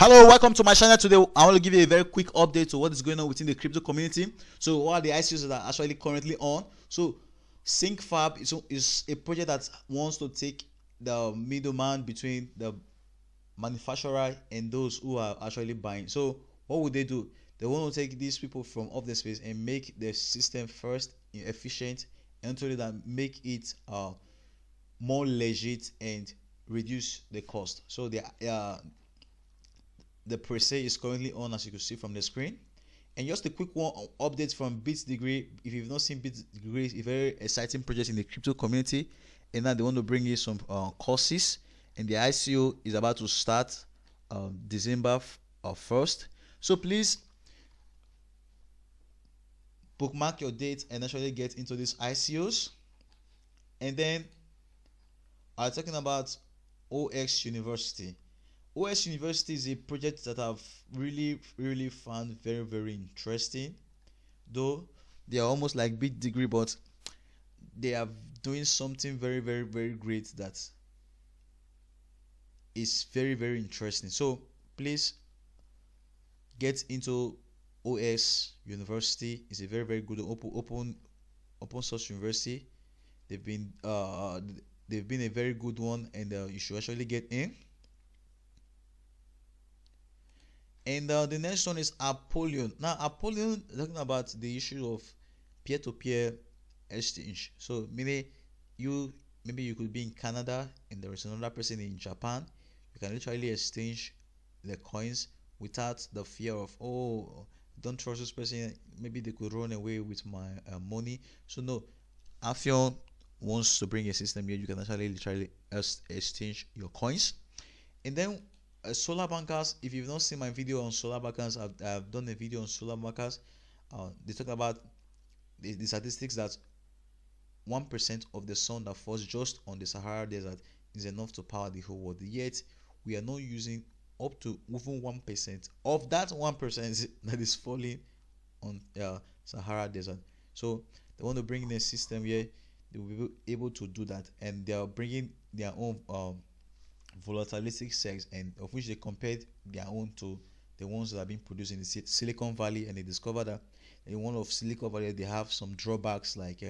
Hello, welcome to my channel. Today I want to give you a very quick update to what is going on within the crypto community. So what are the ICOs that are actually currently on? So syncfab is a project that wants to take the middleman between the manufacturer and those who are actually buying. So what would they do? They want to take these people from off the space and make the system first efficient, and to that make it more legit and reduce the cost. So the pre-sale is currently on, as you can see from the screen. And just a quick one update from bitdegree. If you've not seen bitdegree, it's a very exciting project in the crypto community, and now they want to bring in some courses, and the ICO is about to start December 1st. So please bookmark your date and actually get into these ICOs. And then I'm talking about os.university. os.university is a project that I've really found very interesting, though they are almost like bitdegree, but they are doing something very great that is very interesting. So please get into os.university. It's a very good open source university. They've been a very good one, and you should actually get in. And the next one is Apollyon. Now Apollyon is talking about the issue of peer-to-peer exchange. So maybe you could be in Canada and there is another person in Japan. You can literally exchange the coins without the fear of, oh, don't trust this person, maybe they could run away with my money. So no, Apollyon wants to bring a system here you can actually literally exchange your coins. And then solarbankers. If you've not seen my video on solarbankers, I've done a video on solarbankers. They talk about the statistics that 1% of the sun that falls just on the Sahara Desert is enough to power the whole world. Yet we are not using up to even 1% of that 1% that is falling on Sahara Desert. So they want to bring in a system here they will be able to do that, and they are bringing their own volatilistic sex, and of which they compared their own to the ones that have been produced in the Silicon Valley, and they discovered that in one of Silicon Valley they have some drawbacks like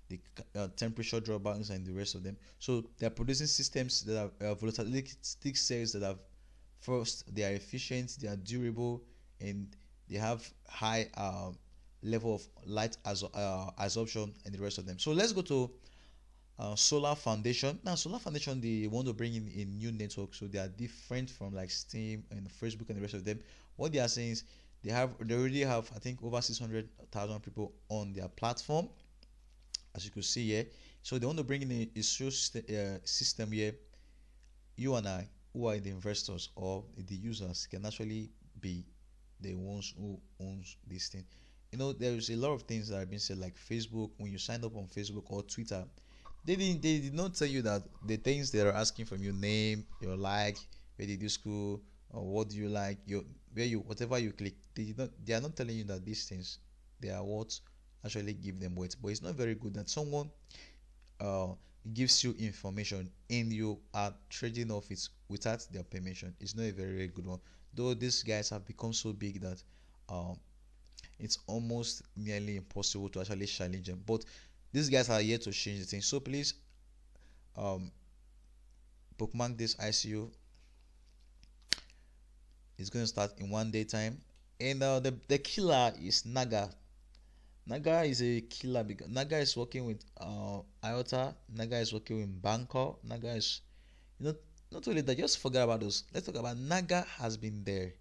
the temperature drawbacks and the rest of them. So they are producing systems that are volatilistic cells that have, first, they are efficient, they are durable, and they have high level of light absorption and the rest of them. So let's go to Solar Foundation. Now Solar Foundation, they want to bring in a new network, so they are different from like Steam and Facebook and the rest of them. What they are saying is they already have, I think, over 600,000 people on their platform, as you can see here. So they want to bring in a system here. You and I, who are the investors or the users, can actually be the ones who owns this thing. You know, there's a lot of things that have been said, like Facebook. When you sign up on Facebook or Twitter, they did not tell you that the things they are asking from your name, your like, where did you school, or what do you like, whatever you click, they are not telling you that these things, they are what actually give them weight. But it's not very good that someone gives you information and you are trading off it without their permission. It's not a very good one, though these guys have become so big that it's almost nearly impossible to actually challenge them. But these guys are here to change the thing. So please bookmark this ICO. It's going to start in 1 day time. And the killer is Naga. Naga is a killer because Naga is working with IOTA. Naga is working with Banker. Naga is, not only that, just forget about those. Let's talk about Naga has been there.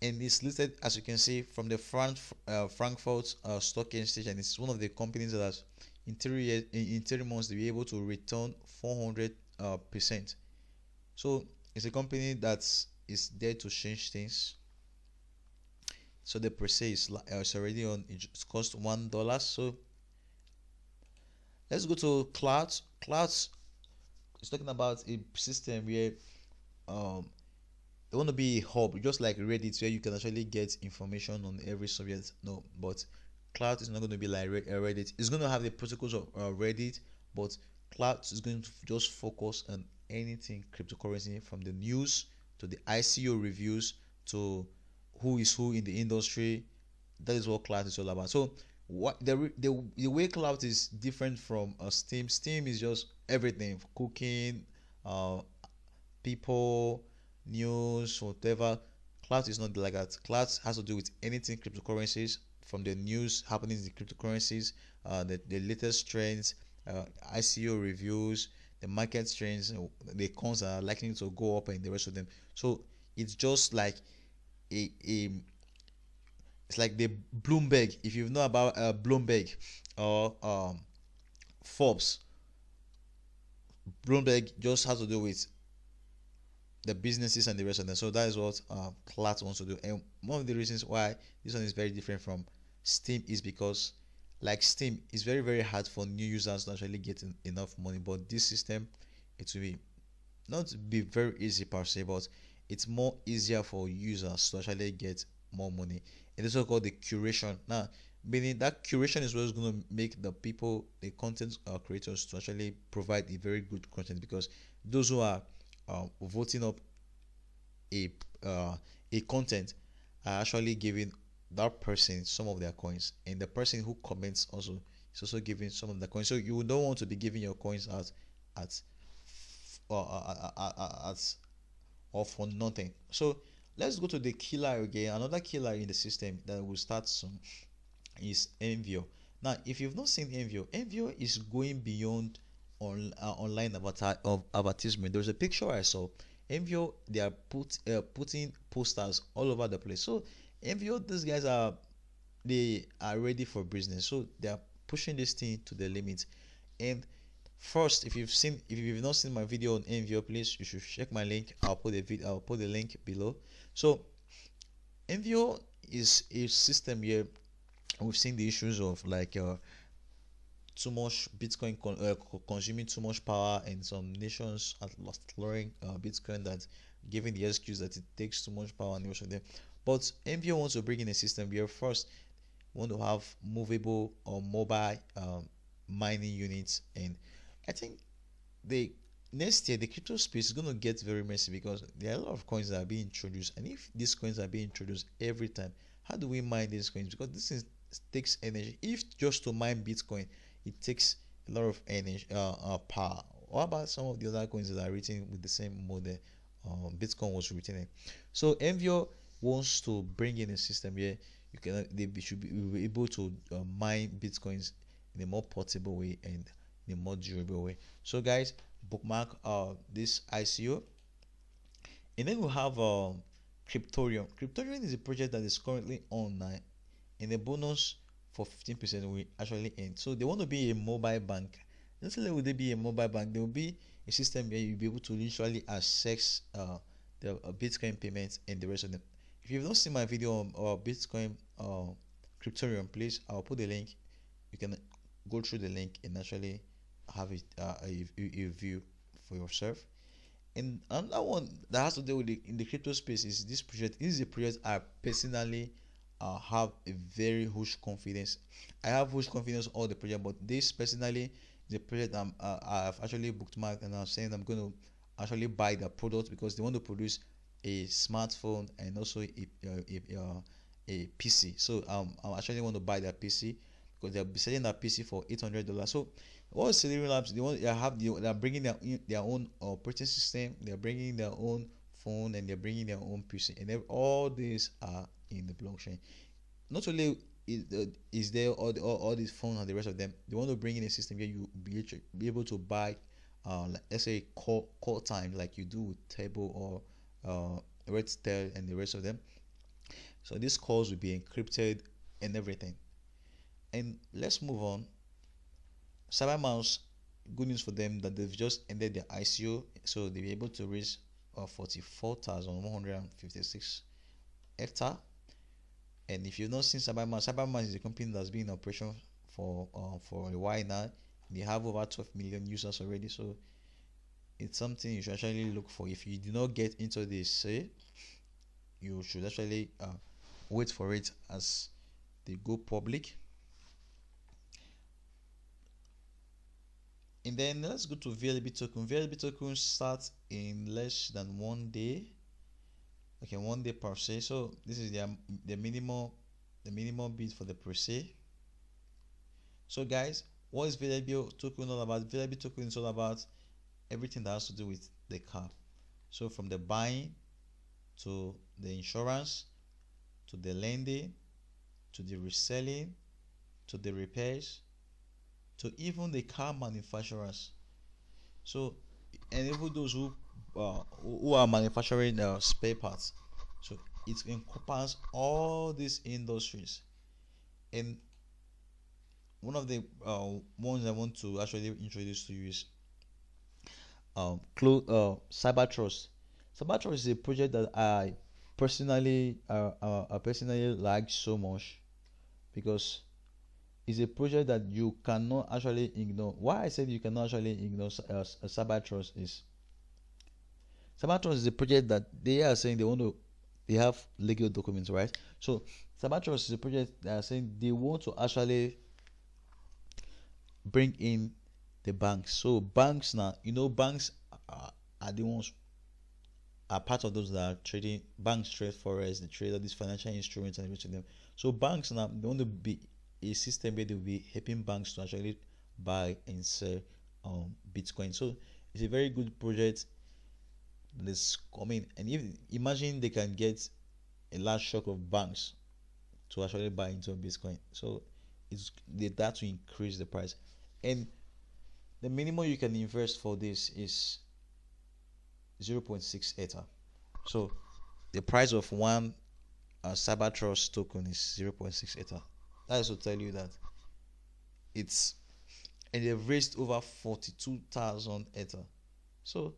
And it's listed, as you can see, from the Frankfurt Stock Exchange, and it's one of the companies that has in 3 months they'll be able to return 400%. So it's a company that is there to change things. So the pre-sale is already on. It cost $1. So let's go to Clouds. Clouds is talking about a system where they want to be a hub, just like Reddit, where you can actually get information on every subject. No, but Cloud is not going to be like Reddit. It's going to have the protocols of Reddit, but Cloud is going to just focus on anything cryptocurrency, from the news to the ICO reviews, to who is who in the industry. That is what cloud is all about. So what the way cloud is different from Steam. Steam is just everything: cooking, uh, people, news, whatever. Cloud is not like that. Cloud has to do with anything cryptocurrencies, from the news happening in the cryptocurrencies, the latest trends, ICO reviews, the market trends, the coins are likely to go up and the rest of them. So it's just like a it's like the Bloomberg. If you know about Bloomberg or Forbes, Bloomberg just has to do with the businesses and the rest of them. So that is what Clat wants to do. And one of the reasons why this one is very different from Steam is because, like Steam, it's very hard for new users to actually get enough money. But this system, it will be not be very easy per se, but it's more easier for users to actually get more money. It is also called the curation. Now, meaning that curation is what's going to make the people, the content creators, to actually provide a very good content, because those who are voting up a a content are actually giving that person some of their coins, and the person who comments also is also giving some of the coins. So you don't want to be giving your coins at at or for nothing. So let's go to the killer again. Another killer in the system that will start soon is envion. Now, if you've not seen envion is going beyond online of advertisement. There's a picture I saw. envion, they are putting posters all over the place. So envion, these guys they are ready for business. So they are pushing this thing to the limit. And first, if you've not seen my video on envion, please you should check my link. I'll put the link below. So envion is a system here. We've seen the issues of like too much Bitcoin consuming too much power, and some nations at lost lowering Bitcoin, that giving the excuse that it takes too much power and most of them. But envion wants to bring in a system where first want to have movable or mobile mining units. And I think the next year the crypto space is going to get very messy, because there are a lot of coins that are being introduced, and if these coins are being introduced every time, how do we mine these coins? Because this is takes energy. If just to mine Bitcoin, it takes a lot of energy, power. What about some of the other coins that are written with the same model Bitcoin was written in? So envion wants to bring in a system where they should be able to mine Bitcoins in a more portable way and in a more durable way. So guys, bookmark this ICO. And then we have Cryptorium. Cryptorium is a project that is currently online, and the bonus for 15% will actually end. So they want to be a mobile bank. Not only will they be a mobile bank, there will be a system where you'll be able to literally access the Bitcoin payments and the rest of them. If you've not seen my video on Bitcoin Cryptorium, please, I'll put the link. You can go through the link and actually have it a view for yourself. And another one that has to do with in the crypto space is this project. This is a project I personally have a very huge confidence. I have huge confidence in all the project, but this personally is a project I've actually bookmarked, and I'm saying I'm going to actually buy the product, because they want to produce a smartphone and also a PC. So I actually want to buy that PC, because they'll be selling that PC for $800. So all Celery Labs, they are bringing their own operating system, they're bringing their own phone, and they're bringing their own PC, and all these are in the blockchain. Not only is there all these phones and the rest of them, they want to bring in a system where you be able to buy like, let's say call time, like you do with Table or Redtail and the rest of them. So these calls will be encrypted and everything. And let's move on. Cybermouse, good news for them that they've just ended their ICO, so they'll be able to raise 44,156 hectare. And if you've not seen Cybermouse is a company that's been in operation for a while now. They have over 12 million users already, so it's something you should actually look for. If you do not get into this, you should actually wait for it as they go public. And then let's go to VLB token. VLB token starts in less than 1 day. Okay, 1 day per se. So this is the minimum bid for the per se. So guys, what is variable token all about? Variable token is all about everything that has to do with the car. So from the buying to the insurance to the lending to the reselling to the repairs to even the car manufacturers. So and even those who are manufacturing spare parts. So it encompasses all these industries. And one of the ones I want to actually introduce to you is cyber trust. Cyber trust is a project that I personally like so much because it's a project that you cannot actually ignore. Why I said you cannot actually ignore cyber trust is cyber trust is a project that they are saying they have legal documents, right? So cyber trust is a project that are saying they want to actually bring in the banks. So banks now, banks are the ones are part of those that are trading. Banks trade forex, they trade all these financial instruments and everything. So banks now they want to be a system where they'll be helping banks to actually buy and sell Bitcoin. So it's a very good project that's coming. And if imagine they can get a large shock of banks to actually buy into Bitcoin. So it's that to increase the price. And the minimum you can invest for this is 0.6 ether. So the price of one cyber trust token is 0.6 ether. That is to tell you that it's and they've raised over 42,000 ether. So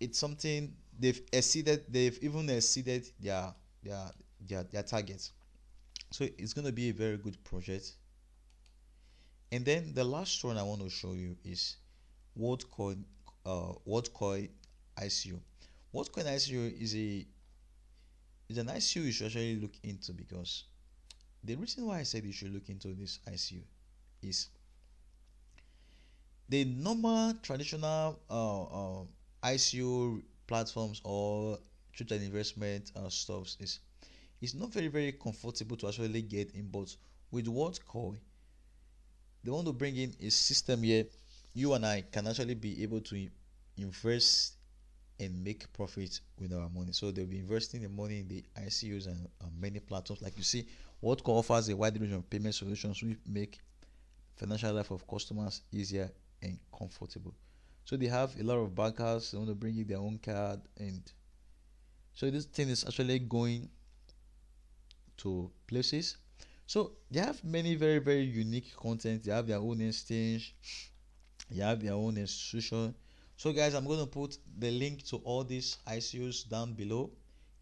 it's something they've even exceeded their targets. So it's going to be a very good project. And then the last one I want to show you is WorldCoin WorldCoin ICO. WorldCoin ICO is an ICO you should actually look into, because the reason why I said you should look into this ICO is the normal traditional ICO platforms or truth and investment stuffs is it's not very comfortable to actually get in. But with WorldCoin, they want to bring in a system here you and I can actually be able to invest and make profit with our money. So they'll be investing the money in the ICOs and many platforms. Like you see, WorldCoin offers a wide range of payment solutions which make financial life of customers easier and comfortable. So they have a lot of bankers. They want to bring in their own card, and so this thing is actually going to places. So they have many very unique content. They have their own exchange. They have their own institution. So guys, I'm going to put the link to all these ICOs down below.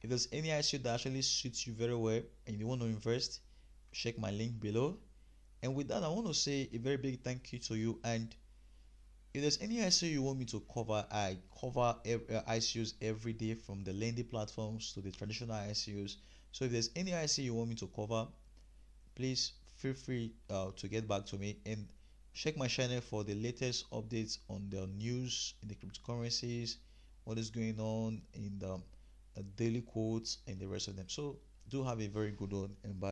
If there's any ICO that actually suits you very well and you want to invest, check my link below. And with that, I want to say a very big thank you to you. And if there's any ICO you want me to cover, I cover ICOs every day, from the lending platforms to the traditional ICOs. So if there's any ICO you want me to cover, please feel free to get back to me, and check my channel for the latest updates on the news in the cryptocurrencies, what is going on in the daily quotes and the rest of them. So do have a very good one, and bye.